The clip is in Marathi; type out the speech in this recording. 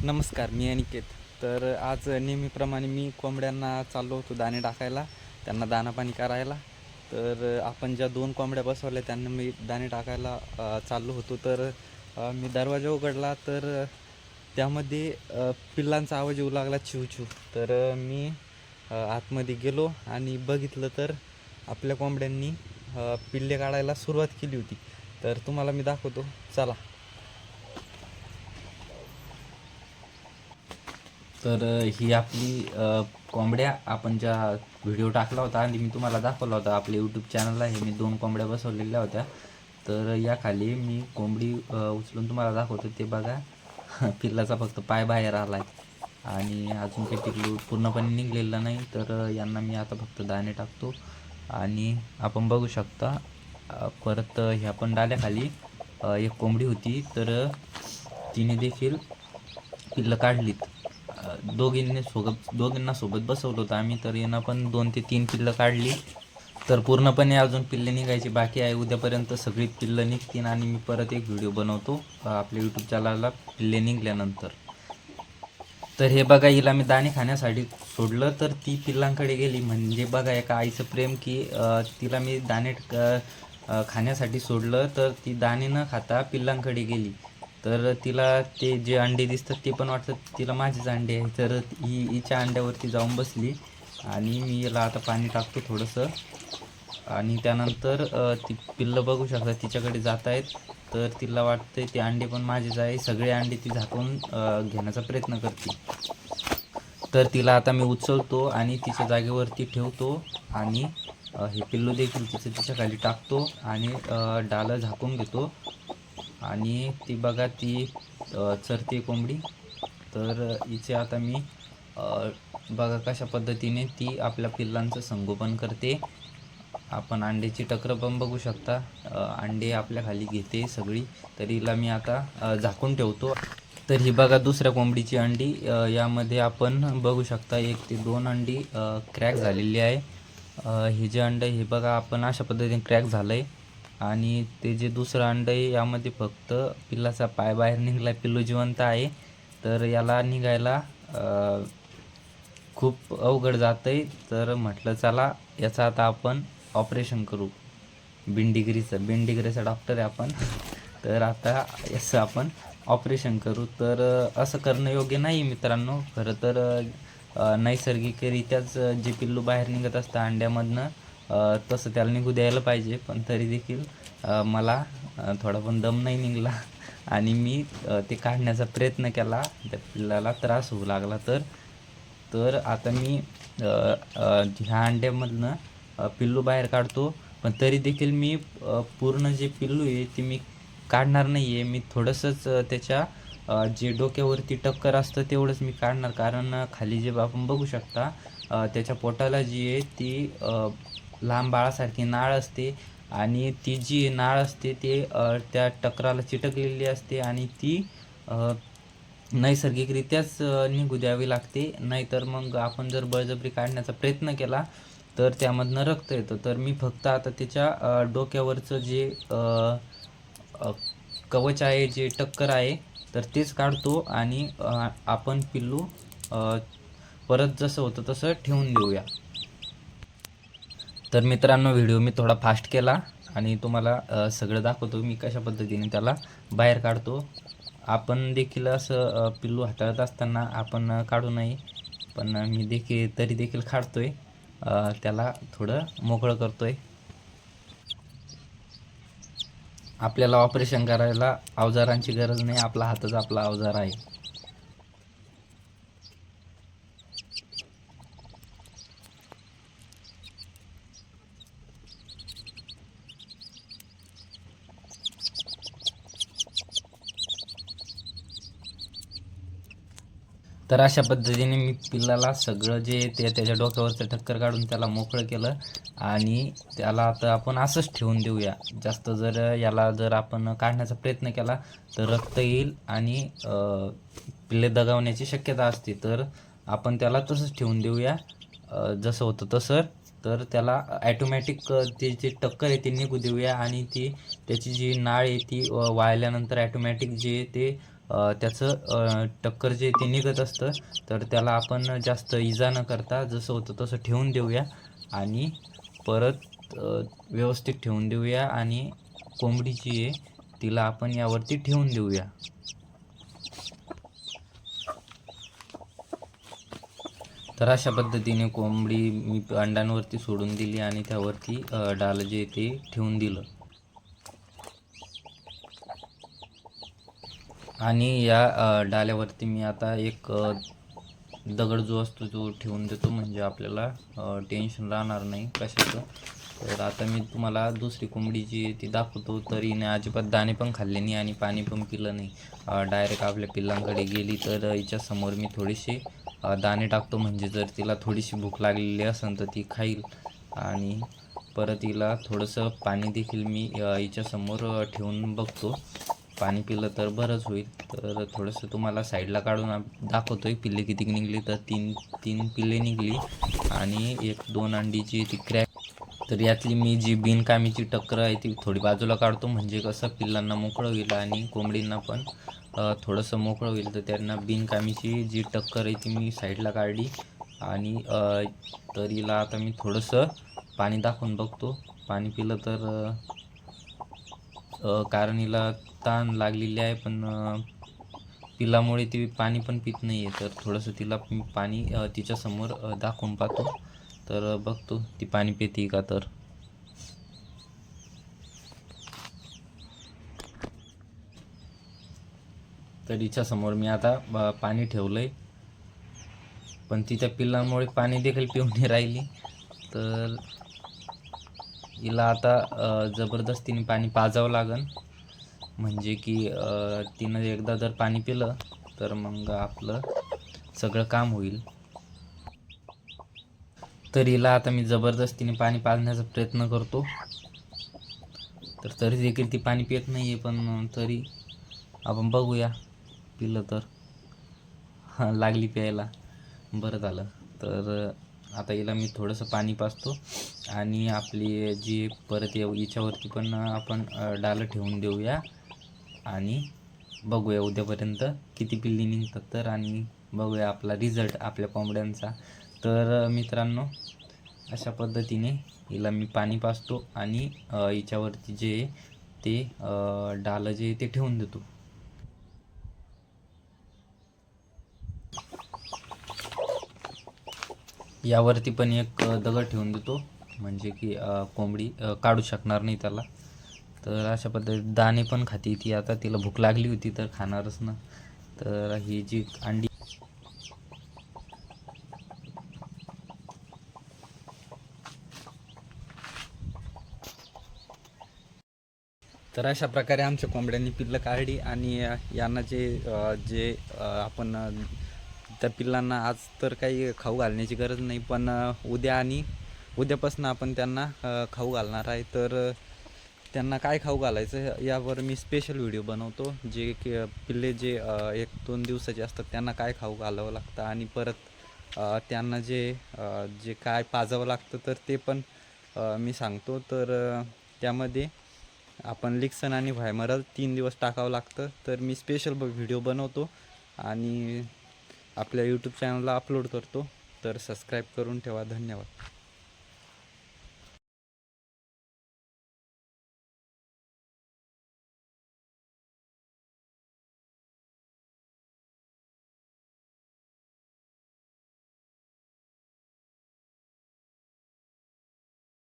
नमस्कार, मी अनिकेत. तर आज नेहमीप्रमाणे मी कोंबड्यांना चाललो होतो दाणे टाकायला, त्यांना दाणापाणी करायला. तर आपण ज्या 2 कोंबड्या बसवल्या त्यांना मी दाणे टाकायला चाललो होतो. तर मी दरवाजा उघडला तर त्यामध्ये पिल्लांचा आवाज येऊ लागला, चिव-चिव. तर मी आतमध्ये गेलो आणि बघितलं तर आपल्या कोंबड्यांनी पिल्ले काढायला सुरुवात केली होती. तर तुम्हाला मी दाखवतो, चला. तर ही आपली कोंबड्या आपण ज्या व्हिडिओ टाकला होता आणि मी तुम्हाला दाखवला होता आपल्या यूट्यूब चॅनलला. हे मी 2 कोंबड्या बसवलेल्या होत्या. तर या खाली मी कोंबडी उचलून तुम्हाला दाखवतो. ते बघा, पिल्लाचा फक्त पाय बाहेर आला आहे आणि अजून काही पिल्लू पूर्णपणे निघलेलं नाही. तर यांना मी आता फक्त दाणे टाकतो आणि आपण बघू शकता परत ह्या पण डाल्याखाली एक कोंबडी होती. तर तिने देखील पिल्लं काढलीत. दोघींना सोबत बसवलं होतं आम्ही. तर यांना पण 2 ते 3 पिल्लं काढली. तर पूर्णपणे अजून पिल्ले निघायची बाकी आहे. उद्यापर्यंत सगळी पिल्लं निघतील आणि मी परत एक व्हिडिओ बनवतो आपल्या यूट्यूब चॅनलला पिल्ले निघल्यानंतर. तर हे बघा, हिला मी दाणे खाण्यासाठी सोडलं तर ती पिल्लांकडे गेली. म्हणजे बघा एका आईचं प्रेम की तिला मी दाणे खाण्यासाठी सोडलं तर ती दाणे न खाता पिल्लांकडे गेली. तर तिला ते जे अंडे दिसतात ते पण वाटतं तिला माझेच अंडे आहे. तर ही हिच्या अंड्यावरती जाऊन बसली आणि मी हिला आता पाणी टाकतो थोडंसं आणि त्यानंतर ती पिल्लं बघू शकता तिच्याकडे जात आहेत. तर तिला वाटतंय ते अंडे पण माझेच आहे. सगळे अंडे ती झाकून घेण्याचा प्रयत्न करते. तर तिला आता मी उचलतो आणि तिच्या जागेवरती ठेवतो आणि हे पिल्लू देखील तिच्या खाली टाकतो आणि डालं झाकून घेतो आणि ती बघा ती चरते कोंबडी. तर हिचे आता मी बघा कशा पद्धतीने ती आपल्या पिल्लांचं संगोपन करते. आपण अंड्याची टकर पण बघू शकता. अंडे आपल्या खाली घेते सगळी. तर हिला मी आता झाकून ठेवतो. तर ही बघा दुसऱ्या कोंबडीची अंडी. यामध्ये आपण बघू शकता 1 ते 2 अंडी क्रॅक झालेली आहे. हे जे अंडं हे बघा आपण अशा पद्धतीने क्रॅक झालं आहे आणि ते जे दुसरं अंडं आहे यामध्ये फक्त पिल्लाचा पाय बाहेर निघाला आहे. पिल्लू जिवंत आहे. तर याला निघायला खूप अवघड जातं आहे. तर म्हटलं चला याचं आता आपण ऑपरेशन करू. बिनडिग्रीचा डॉक्टर आहे आपण. तर आता याचं आपण ऑपरेशन करू. तर असं करणं योग्य नाही मित्रांनो. खरं तर नैसर्गिकरित्याच जे पिल्लू बाहेर निघत असतं अंड्यामधनं तसं त्याला निघू द्यायला पाहिजे. पण तरी देखील मला थोडा पण दम नाही निघाला आणि मी ते काढण्याचा प्रयत्न केला. त्या पिल्लाला त्रास होऊ लागला. तर आता मी ह्या अंड्यामधनं पिल्लू बाहेर काढतो. पण तरी देखील मी पूर्ण जे पिल्लू आहे ते मी काढणार नाही आहे. मी थोडंसंच त्याच्या जे डोक्यावरती टक्कर असतं तेवढंच मी काढणार. कारण खाली जे आपण बघू शकता त्याच्या पोटाला जी आहे ती लहान बाळासारखी नाळ असते आणि ती जी नाळ असते ते त्या टकराला चिटकलेली असते आणि ती नैसर्गिकरित्याच निघू द्यावी लागते. नाहीतर मग आपण जर बळजबरी काढण्याचा प्रयत्न केला तर त्यामधनं रक्त येतं. तर मी फक्त आता त्याच्या डोक्यावरचं जे कवच आहे, जे टक्कर आहे, तर तेच काढतो आणि आपण पिल्लू परत जसं होतं तसं ठेवून देऊया. तर मित्रांनो व्हिडिओ मी थोडा फास्ट केला आणि तुम्हाला सगळं दाखवतो मी कशा पद्धतीने त्याला बाहेर काढतो. आपण देखील असं पिल्लू हाताळत असताना आपण काढू नये. पण मी तरी देखील काढतोय. त्याला थोडं मोकळं करतोय. आपल्याला ऑपरेशन करायला अवजारांची गरज नाही. आपला हातच आपला अवजार आहे. तर अशा पद्धतीने मी पिल्लाला सगळं जे ते त्याच्या डोक्यावरचं टक्कर काढून त्याला मोकळं केलं आणि त्याला आता आपण असंच ठेवून देऊया. जास्त याला जर आपण काढण्याचा प्रयत्न केला तर रक्त येईल आणि पिल्ले दगावण्याची शक्यता असते. तर आपण त्याला तसंच ठेवून देऊया जसं होतं तसं. तर त्याला ॲटोमॅटिक ते जे टक्कर आहे ते निघू देऊया आणि त्याची जी नाळ आहे ती वाळल्यानंतर ॲटोमॅटिक जे ते त्याचं टक्कर जे ते निघत असतं, तर त्याला आपण जास्त इजा न करता जसं होतं तसं ठेवून देऊया आणि परत व्यवस्थित ठेवून देऊया आणि कोंबडी जी आहे तिला आपण यावरती ठेवून देऊया. तर अशा पद्धतीने कोंबडी मी अंड्यांवरती सोडून दिली आणि त्यावरती डाल जे ते ठेवून दिलं. आणि या डाल्यावरती मी आता एक दगड जो असतो तो ठेवून देतो, म्हणजे आपल्याला टेन्शन राहणार नाही कशाचं. तर आता मी तुम्हाला दुसरी कोंबडी जी आहे ती दाखवतो. तर हिने अजिबात दाणे पण खाल्ले नाही आणि पाणी पण पिलं नाही. डायरेक्ट आपल्या पिल्लांकडे गेली. तर हिच्यासमोर मी थोडेसे दाणे टाकतो, म्हणजे जर तिला थोडीशी भूक लागलेली असेल तर ती खाईल. आणि परत हिला थोडंसं पाणी देखील मी हिच्यासमोर ठेवून बघतो. पाणी पिलं तर बरंच होईल. तर थोडंसं तुम्हाला साईडला काढून दाखवतो आहे पिल्ले किती निघली. तर तीन पिल्ले निघली आणि 1-2 अंडीची ती क्रॅक. तर यातली मी जी बिनकामीची टक्कर आहे ती थोडी बाजूला काढतो, म्हणजे कसं पिल्लांना मोकळं होईल आणि कोंबडींना पण थोडंसं मोकळं होईल. तर त्यांना बिनकामीची जी टक्कर आहे ती मी साईडला काढली. आणि तर हिला आता मी थोडंसं पाणी दाखवून बघतो. पाणी पिलं तर कारण हिला तहान लागलेली आहे, पण पिल्लामुळे ती पाणी पण पित नाही आहे. तर थोडंसं तिला पाणी तिच्यासमोर दाखवून पाहतो. तर बघतो ती पाणी पिते का. तर हिच्यासमोर मी आता पाणी ठेवलं आहे, पण ती त्या पिल्लांमुळे पाणी देखील पिऊन नाही राहिली. तर हिला आता जबरदस्तीने पाणी पाजावं लागेल, म्हणजे की तिनं एकदा जर पाणी पिलं तर मग आपलं सगळं काम होईल. तर हिला आता मी जबरदस्तीने पाणी पाजण्याचा प्रयत्न करतो. तर तरी देखील ती पाणी पित नाही आहे, पण तरी आपण बघूया. पिलं तर लागली प्यायला, बरं झालं. तर आता हिला मी थोडंसं पाणी पाजतो आणि आपली जी परत हिच्यावरती पण आपण डालं ठेवून देऊया आणि बघूया उद्यापर्यंत किती पिल्ली निघतात. तर आणि बघूया आपला रिझल्ट आपल्या कोंबड्यांचा. तर मित्रांनो, अशा पद्धतीने हिला मी पाणी पाजतो आणि हिच्यावरती जे ते डालं जे ते ठेवून देतो. यावरती पण एक दगड ठेवून देतो, म्हणजे की कोंबडी काढू शकणार नाही त्याला. तर अशा पद्धतीने दाणे पण खाते ती. आता तिला भूक लागली होती तर खाणारच ना. तर ही जी अंडी, तर अशा प्रकारे आमच्या कोंबड्यांनी पिल्लं काढली. आणि यांना जे आपण त्या पिल्लांना आज तर काही खाऊ घालण्याची गरज नाही, पण उद्या आणि उद्यापासून आपण त्यांना खाऊ घालणार आहे. तर त्यांना काय खाऊ घालायचं यावर मी स्पेशल व्हिडिओ बनवतो. जे की पिल्ले जे 1-2 दिवसाचे असतात त्यांना काय खाऊ घालावं लागतं आणि परत त्यांना जे काय पाजावं लागतं तर ते पण मी सांगतो. तर त्यामध्ये आपण लिक्सन आणि व्हायमरल 3 दिवस टाकावं लागतं. तर मी स्पेशल व्हिडिओ बनवतो आणि आपल्या यूट्यूब चॅनलला अपलोड करतो. तर सबस्क्राईब करून ठेवा. धन्यवाद.